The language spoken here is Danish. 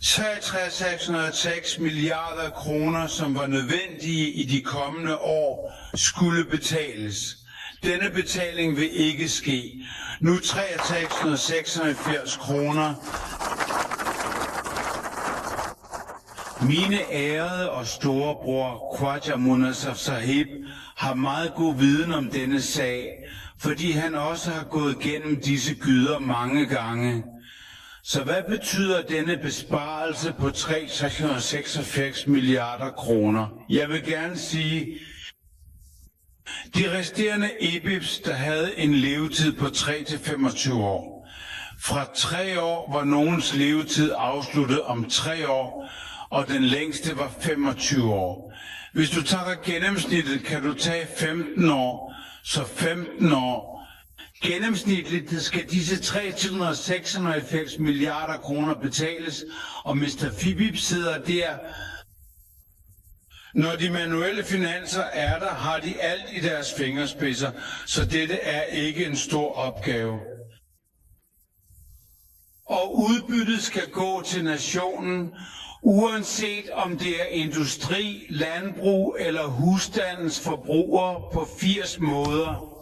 $63,606 milliarder kroner, som var nødvendige i de kommende år, skulle betales. Denne betaling vil ikke ske. Nu 63,76 kroner. Mine ærede og storebror Khwaja Munasaf Sahib har meget god viden om denne sag, fordi han også har gået gennem disse gyder mange gange. Så hvad betyder denne besparelse på 386 milliarder kroner? Jeg vil gerne sige, de resterende EBIPs, der havde en levetid på 3-25 år. Fra 3 år var nogens levetid afsluttet om 3 år, og den længste var 25 år. Hvis du tager gennemsnittet, kan du tage 15 år, så 15 år. Gennemsnitligt skal disse 396 milliarder kroner betales, og Mr. Fibib sidder der. Når de manuelle finanser er der, har de alt i deres fingerspidser, så dette er ikke en stor opgave. Og udbyttet skal gå til nationen, uanset om det er industri, landbrug eller husstandens forbrugere på 80 måder.